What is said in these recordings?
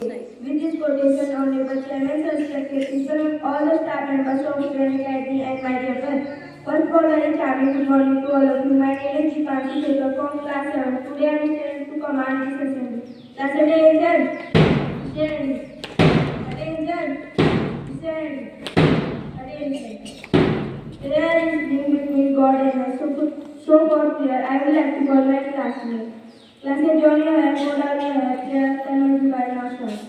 With this quotation only, but Clemens respected principal, all the staff members of Student Academy and my dear friends. First of all, very charming good morning to all of you. My name is Jipanshi Shekhar from class 7. Today I am here to command this assembly. Class attention! Stand! Attention! Stand! Attention! There is being between God and us. So for clear, I will like to call my classmate. Classmate Johnny, I have called out here. There can be by now, sir.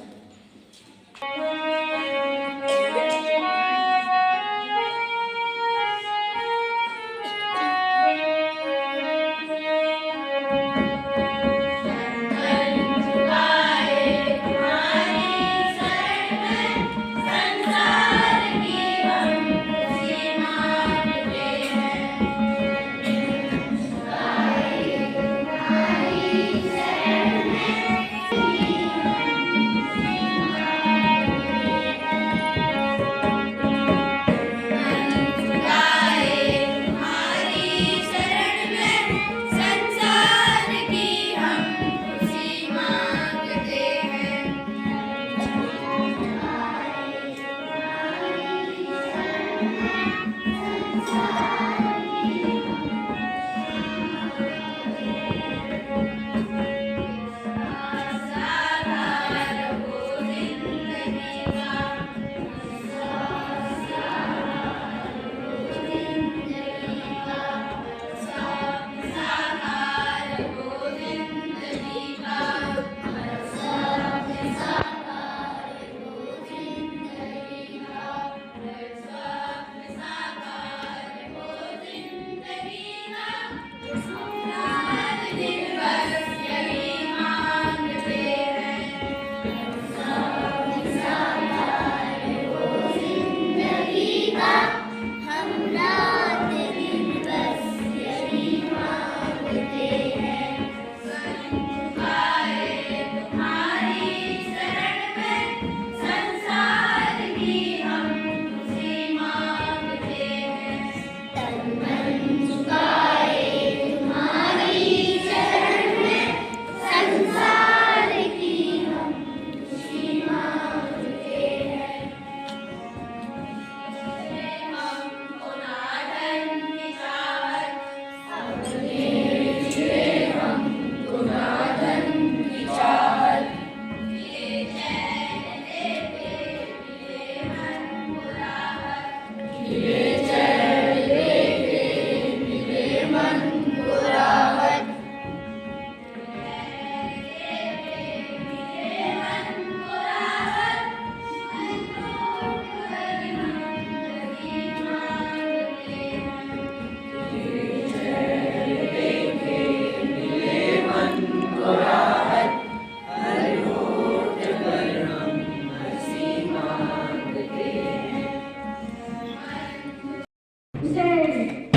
Stand.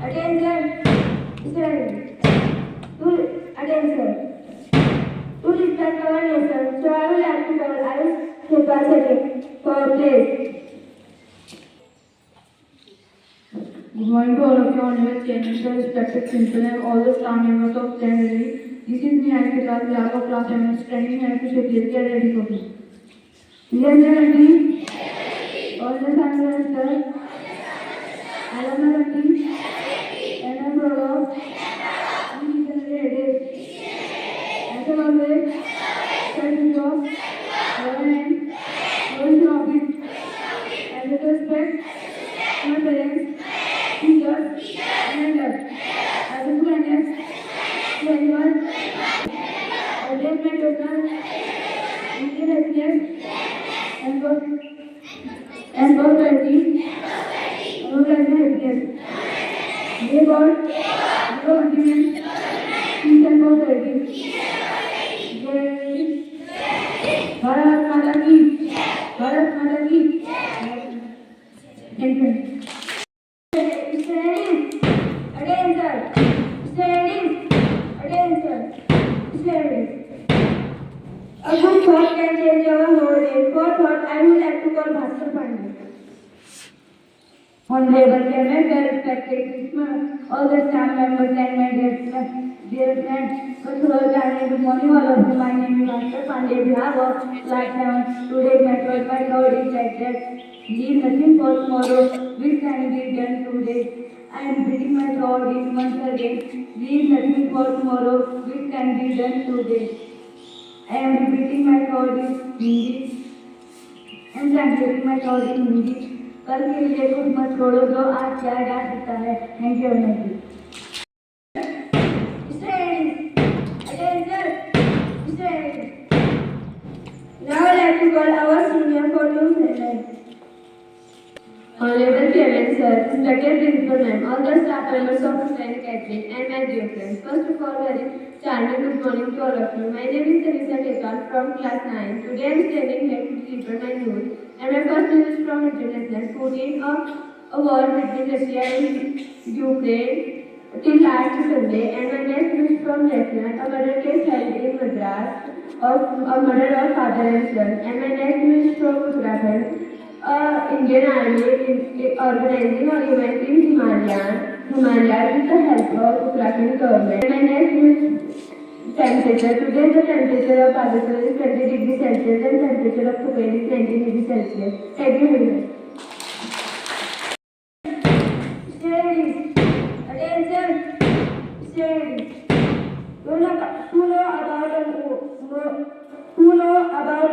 Attention. Stand. Attention. To respect our nation, so I will like to call Ayush Chepasate for place. Good morning to all of you on your channel, the respected principal and all the staff members of Stanley. This is me, Ayush Chepasate, of class 7, standing here to say please get ready for me. Yes, ready? All the staff members, I am ready. And I'm proud of. We can ready. As always, try to job, learn and know it. And with respect, my parents, teachers, and elders. As a student, to anyone, I take my total Indian happiness and prosperity. I would like my happiness. May God, your continuance, peace and prosperity. Bharat माता की Thank you. Standing, attention, standing, attention, standing. A good thought can change our whole day. For thought, I would like to call Bhaskar Pandey. Honorable Chairman, the respected principal, all the staff members and my dear friends, good morning all of you. My name is Bhaskar Pandey. on behalf of class 7, today my thought is that leave nothing for tomorrow, which can be done today. I am repeating my thought is once again, leave nothing for tomorrow, which can be done today. I am repeating my thought is Hindi. I am translating my thought in Hindi. कल के लिए कुछ मत छोड़ो जो आज किया जा सकता है. Thank you very much. Now I like to call our senior for news headlines. Honorable Chairman, Sir, respected Principal Ma'am, all the staff members of Hussain Academy, and my dear friends. First of all, very charming good morning to all of you. My name is Teresa Tekal from class 9. Today I am standing here to deliver my news. And my first news is from international. 14 of a war between Russia and Ukraine till last Sunday. And my next news from Russia, a murder case held in Madras of a murder of father and son. And my next news from Uttarakhand. Indian Army organizing a event in Himalayas with the help of Uttarakhand government. My next news temperature. Today the temperature of Pakistan is 20 degrees Celsius and temperature of Kuwait is 19 degrees Celsius. Thank you very much. Steady. Attention. Steady. Who know about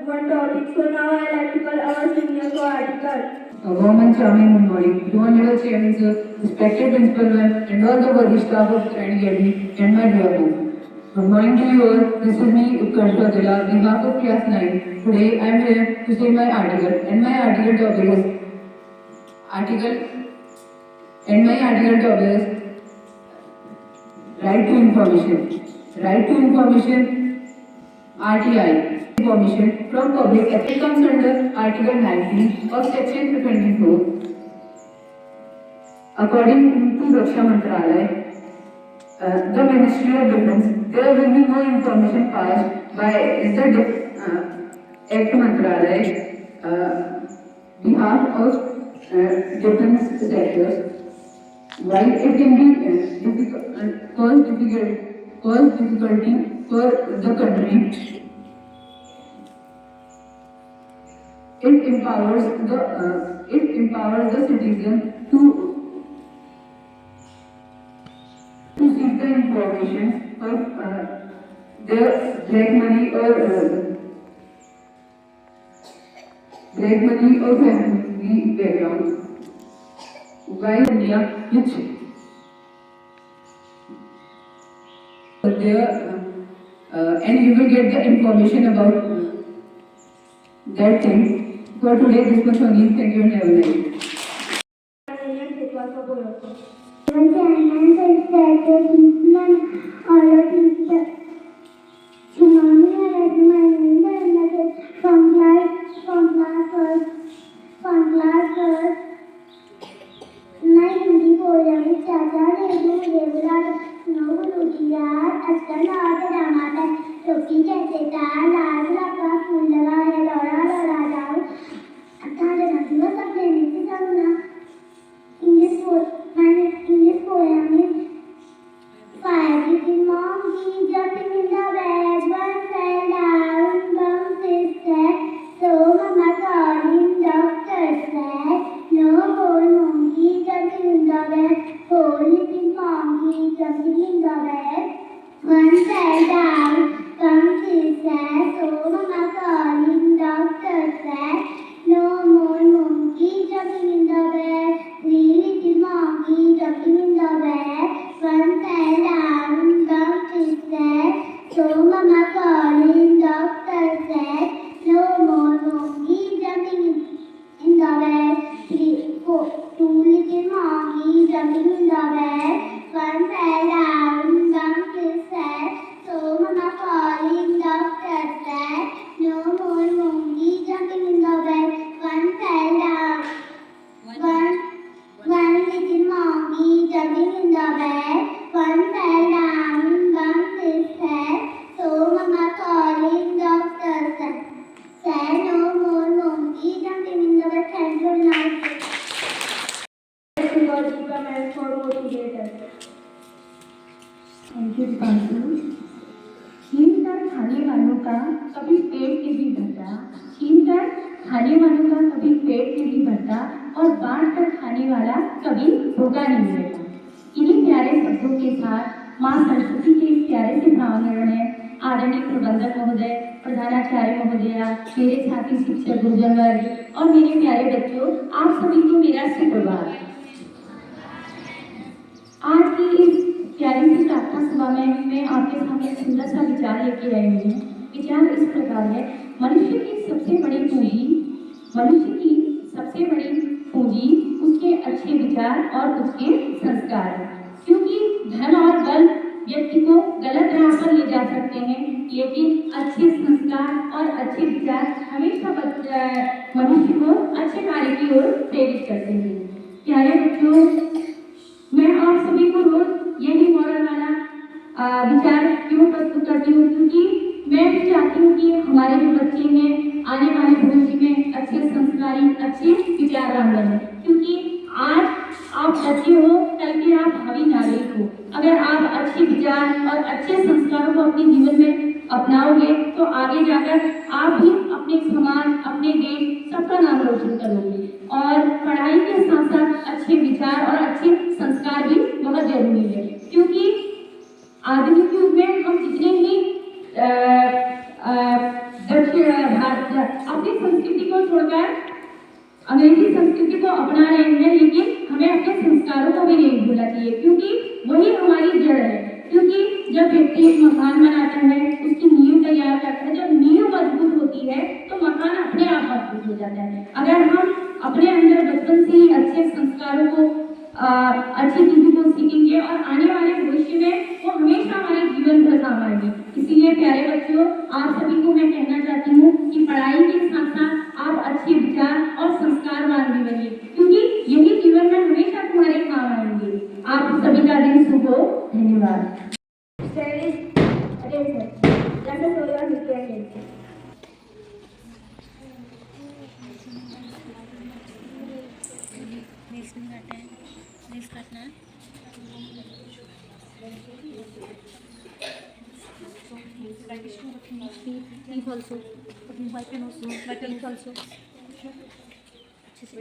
one topic? So now I like to call our senior co-article. A warm and charming good morning to Honorable Chairman Sir, respected Principal Ma'am, and all the worthy staff of Training Academy and my dear friends. Good morning to you all. This is me, Utkarsh Wadela, on behalf of Class 9. Today I am here to say my article, and my article topic is Right to Information. Right to Information, RTI. Information from public. It comes under Article 19 of Section 24. According to Raksha Mantralaya, the Ministry of Defence, there will be no information passed by the Act Mantralaya behalf of defence sectors. While it can be cause difficulty for the country, it empowers the citizen to seek the information of their black money or family background. While India, which and you will get the information about that thing. For today, this much only. Thank you and have a nice day. Thank you, Dipanshu. He is our Thane Valuka कभी पेट नहीं भरता, छीनकर खाने वालों का कभी पेट नहीं भरता और बांट कर खाने वाला कभी भूखा नहीं रहता। इन्हीं प्यारे शब्दों के साथ माँ सरस्वती के इस प्यारे से प्रांगण में आदरणीय प्रबंधक महोदय, प्रधानाचार्य महोदया, मेरे साथी शिक्षक गुरुजन वर्ग और मेरे प्यारे बच्चों, आप सभी को मेरा सुप्रभात। आज की इस प्यारी सी प्रार्थना सभा में मैं आपके सामने एक सुंदर सा विचार लेके आई हूँ। विचार इस प्रकार है, मनुष्य की सबसे बड़ी पूंजी उसके अच्छे विचार और उसके संस्कार है। क्योंकि धन और बल व्यक्ति को गलत राह पर ले जा सकते हैं, लेकिन अच्छे संस्कार और अच्छे विचार हमेशा मनुष्य को अच्छे कार्य की ओर प्रेरित करते हैं। प्यारे बच्चों, मैं आप सभी को रोज यही मॉरल वाला विचार क्यों प्रस्तुत करती हूँ, क्योंकि मैं भी चाहती हूँ कि हमारे जो बच्चे हैं आने वाले भविष्य में अच्छे संस्कारी, अच्छे विचारवान बने। क्योंकि आज आप बच्चे हो, कल के आप भावी नागरिक हो। अगर आप अच्छे विचार और अच्छे संस्कारों को अपने जीवन में अपनाओगे तो आगे जाकर आप भी अपने समाज, अपने देश सबका नाम रोशन करोगे। और पढ़ाई के साथ साथ अच्छे विचार और अच्छे संस्कार भी बहुत जरूरी है, क्योंकि आधुनिक युग में हम जितने ही दक्षिण भारत अपनी संस्कृति को छोड़कर अंग्रेजी संस्कृति को अपना रहे हैं, लेकिन हमें अपने संस्कारों को भी नहीं भूलना चाहिए, क्योंकि वही हमारी जड़ है। क्योंकि जब व्यक्ति एक मकान बनाता है, उसकी नींव तैयार करता है, जब नींव मजबूत होती है तो मकान अपने आप मजबूत हो जाता है। अगर हम अपने अंदर बचपन से ही अच्छे संस्कारों को, अच्छी चीजों को सीखेंगे और आने वाले भविष्य में वो हमेशा हमारे जीवन भर काम आएंगे। इसीलिए प्यारे बच्चों, आप सभी को मैं कहना चाहती हूँ कि पढ़ाई के साथ साथ आप अच्छे विचार और संस्कारवान भी बनिए, क्योंकि यही जीवन में हमेशा तुम्हारे काम आएंगे। आप सभी का दिन शुभ हो। धन्यवाद। Please also, my pen also, my pen also. अच्छे से